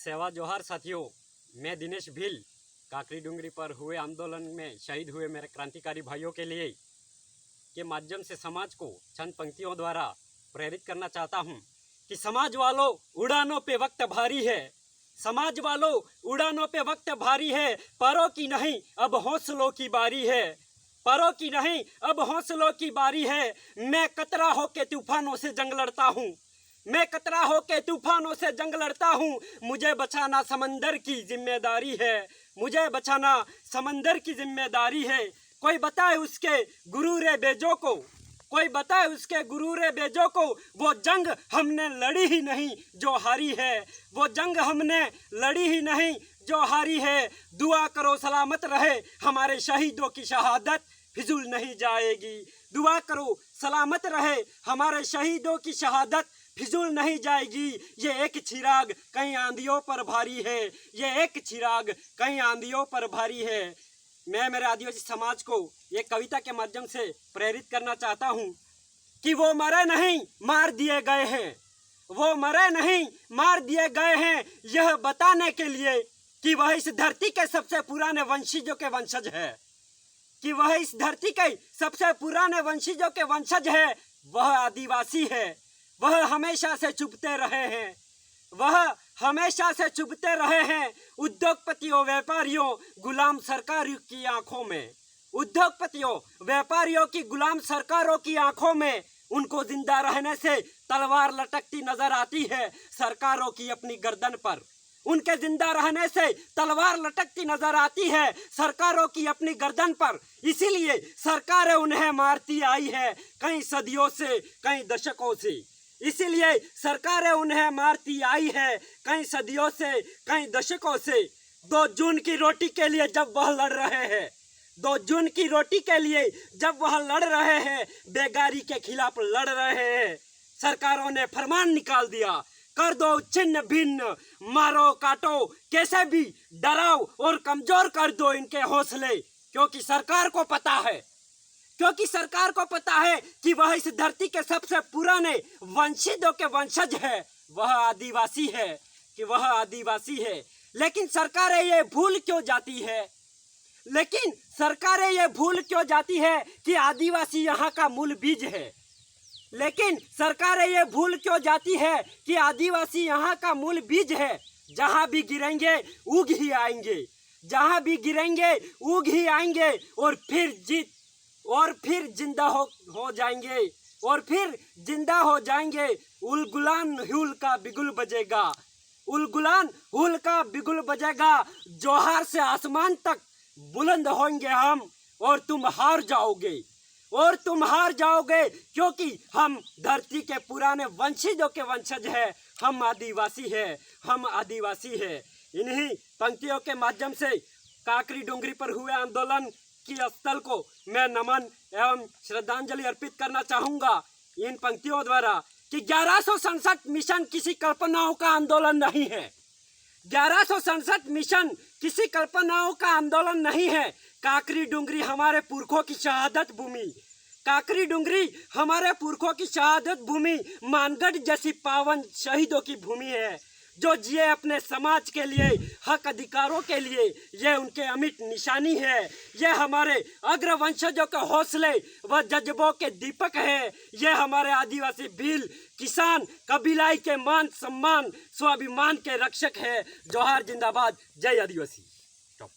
सेवा जोहार साथियों, मैं दिनेश भील काकरी डूंगरी पर हुए आंदोलन में शहीद हुए मेरे क्रांतिकारी भाइयों के लिए के माध्यम से समाज को चंद पंक्तियों द्वारा प्रेरित करना चाहता हूं कि समाज वालों उड़ानों पे वक्त भारी है, समाज वालों उड़ानों पे वक्त भारी है, परों की नहीं अब हौसलों की बारी है, परों की नहीं अब हौसलों की बारी है। मैं कतरा होके तूफानों से जंग लड़ता हूँ, मैं कतरा होके तूफानों से जंग लड़ता हूँ। मुझे बचाना समंदर की जिम्मेदारी है, मुझे बचाना समंदर की जिम्मेदारी है। कोई बताए उसके गुरूरे बेजों को, कोई बताए उसके गुरूरे बेजों को, वो जंग हमने लड़ी ही नहीं जो हारी है, वो जंग हमने लड़ी ही नहीं जो हारी है। दुआ करो सलामत रहे हमारे शहीदों की शहादत फिजूल नहीं जाएगी, दुआ करो सलामत रहे हमारे शहीदों की शहादत फिजूल नहीं जाएगी। ये एक चिराग कई आंधियों पर भारी है, ये एक चिराग कई आंधियों पर भारी है। मैं मेरे आदिवासी समाज को एक कविता के माध्यम से प्रेरित करना चाहता हूँ कि वो मरे नहीं मार दिए गए हैं, वो मरे नहीं मार दिए गए हैं, यह बताने के लिए कि वह इस धरती के सबसे पुराने वंशजों के वंशज है, कि वह इस धरती के सबसे पुराने वंशजों के वंशज है। वह आदिवासी है, वह हमेशा से चुपते रहे हैं, वह हमेशा से चुपते रहे हैं। उद्योगपतियों व्यापारियों गुलाम सरकारों की आंखों में, उद्योगपतियों व्यापारियों की गुलाम सरकारों की आंखों में उनको जिंदा रहने से तलवार लटकती नजर आती है सरकारों की अपनी गर्दन पर, उनके जिंदा रहने से तलवार लटकती नजर आती है सरकारों की अपनी गर्दन पर। इसीलिए सरकारें उन्हें मारती आई है कई सदियों से, कई दशकों से, इसीलिए सरकारें उन्हें मारती आई है कई सदियों से, कई दशकों से। 2 जून की रोटी के लिए जब वह लड़ रहे हैं, 2 जून की रोटी के लिए जब वह लड़ रहे हैं, बेगारी के खिलाफ लड़ रहे हैं, सरकारों ने फरमान निकाल दिया, कर दो छिन्न भिन्न, मारो काटो कैसे भी, डराओ और कमजोर कर दो इनके हौसले। क्योंकि सरकार को पता है, क्योंकि सरकार को पता है कि वह इस धरती के सबसे पुराने वंशजों के वंशज है, वह आदिवासी है, कि वह आदिवासी है। लेकिन सरकारें ये भूल क्यों जाती है, लेकिन सरकारें ये भूल क्यों जाती है कि आदिवासी यहाँ का मूल बीज है, लेकिन सरकारें ये भूल क्यों जाती है कि आदिवासी यहाँ का मूल बीज है। जहाँ भी गिरेंगे उग ही आएंगे, जहाँ भी गिरेंगे उग ही आएंगे और फिर जिंदा हो जाएंगे, और फिर जिंदा हो जाएंगे। उलगुलान हुल का बिगुल बजेगा, उलगुलान हुल का बिगुल बजेगा, जोहार से आसमान तक बुलंद होंगे हम, और तुम हार जाओगे, और तुम हार जाओगे, क्योंकि हम धरती के पुराने वंशजों के वंशज हैं, हम आदिवासी हैं, हम आदिवासी हैं। इन्हीं पंक्तियों के माध्यम से काकरी डूंगरी पर हुए आंदोलन की स्थल को मैं नमन एवं श्रद्धांजलि अर्पित करना चाहूँगा इन पंक्तियों द्वारा कि 1167 मिशन किसी कल्पनाओं का आंदोलन नहीं है, 1167 मिशन किसी कल्पनाओं का आंदोलन नहीं है। काकरी डूंगरी हमारे पुरखों की शहादत भूमि, काकरी डूंगरी हमारे पुरखों की शहादत भूमि, मानगढ़ जैसी पावन शहीदों की भूमि है, जो जिए अपने समाज के लिए, हक अधिकारों के लिए। ये उनके अमिट निशानी है, ये हमारे अग्रवंशजों के हौसले व जज्बों के दीपक है, ये हमारे आदिवासी भील किसान कबीलाई के मान सम्मान स्वाभिमान के रक्षक है। जोहार जिंदाबाद, जय आदिवासी।